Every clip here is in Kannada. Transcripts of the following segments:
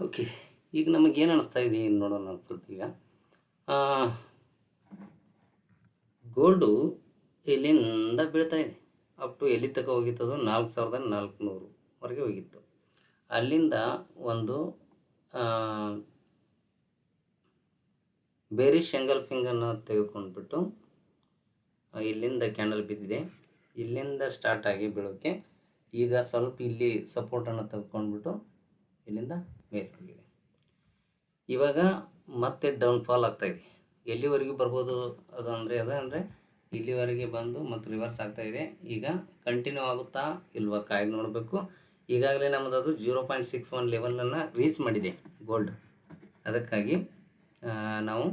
ಓಕೆ. ಈಗ ನಮಗೇನು ಅನಿಸ್ತಾ ಇದೆ ನೋಡೋಣ ಸ್ವಲ್ಪ ಈಗ. ಗೋಲ್ಡು ಎಲ್ಲಿಂದ ಬೀಳ್ತಾ ಇದೆ, ಅಪ್ ಟು ಎಲ್ಲಿ ತನಕ ಹೋಗಿತ್ತದು 4400ವರೆಗೆ ಹೋಗಿತ್ತು. ಅಲ್ಲಿಂದ ಒಂದು ಬೇರಿಶ್ ಎಂಗಲ್ಫಿಂಗನ್ನು ತೆಗೆದುಕೊಂಡ್ಬಿಟ್ಟು ಇಲ್ಲಿಂದ ಕ್ಯಾಂಡಲ್ ಬಿದ್ದಿದೆ, ಇಲ್ಲಿಂದ ಸ್ಟಾರ್ಟ್ ಆಗಿ ಬೀಳೋಕ್ಕೆ ಈಗ ಸ್ವಲ್ಪ ಇಲ್ಲಿ ಸಪೋರ್ಟನ್ನು ತೆಗೆದುಕೊಂಡ್ಬಿಟ್ಟು ಇಲ್ಲಿಂದ ಮೇಲೆ ಹೋಗಿದೆ. ಇವಾಗ ಮತ್ತೆ ಡೌನ್ಫಾಲ್ ಆಗ್ತಾಯಿದೆ. ಎಲ್ಲಿವರೆಗೂ ಬರ್ಬೋದು ಅದು ಅಂದರೆ ಇಲ್ಲಿವರೆಗೆ ಬಂದು ಮತ್ತು ರಿವರ್ಸ್ ಆಗ್ತಾಯಿದೆ. ಈಗ ಕಂಟಿನ್ಯೂ ಆಗುತ್ತಾ ಇಲ್ವಾ ಕಾಯ್ದು ನೋಡಬೇಕು. ಈಗಾಗಲೇ ನಮ್ಮದು ಅದು 0.61 ಲೆವೆಲನ್ನು ರೀಚ್ ಮಾಡಿದೆ ಗೋಲ್ಡ್. ಅದಕ್ಕಾಗಿ ನಾವು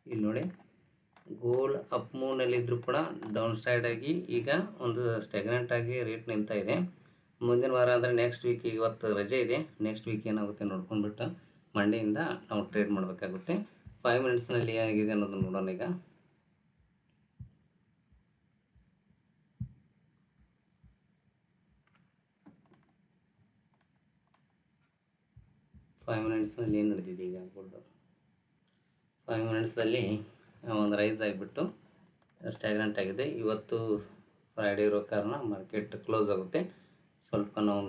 ಇಲ್ಲಿ ನೋಡಿ, ಗೋಲ್ಡ್ ಅಪ್ ಮೂವ್ನಲ್ಲಿದ್ದರೂ ಕೂಡ ಡೌನ್ ಸೈಡ್ ಆಗಿ ಈಗ ಒಂದು ಸ್ಟೆಗ್ನೆಂಟ್ ಆಗಿ ರೇಟ್ ನಿಲ್ತಾ ಇದೆ. ಮುಂದಿನ ವಾರ ಅಂದರೆ ನೆಕ್ಸ್ಟ್ ವೀಕ್, ಇವತ್ತು ರಜೆ ಇದೆ, ನೆಕ್ಸ್ಟ್ ವೀಕ್ ಏನಾಗುತ್ತೆ ನೋಡ್ಕೊಂಡ್ಬಿಟ್ಟು ಮಂಡೆಯಿಂದ ನಾವು ಟ್ರೇಡ್ ಮಾಡಬೇಕಾಗುತ್ತೆ. 5 ಮಿನಿಟ್ಸ್ನಲ್ಲಿ ಏನಾಗಿದೆ ಅನ್ನೋದನ್ನು ನೋಡೋಣ. ಈಗ 5 ಮಿನಿಟ್ಸ್ನಲ್ಲಿ ಏನು ನಡೆದಿದೆ ಈಗ ಗೋಲ್ಡು. 5 ಮಿನಿಟ್ಸಲ್ಲಿ ಒಂದು ರೈಸ್ ಆಗಿಬಿಟ್ಟು ಸ್ಟ್ಯಾಗ್ನೆಂಟ್ ಆಗಿದೆ. ಇವತ್ತು ಫ್ರೈಡೇ ಇರೋ ಕಾರಣ ಮಾರ್ಕೆಟ್ ಕ್ಲೋಸ್ ಆಗುತ್ತೆ. ಸ್ವಲ್ಪ ನಾವು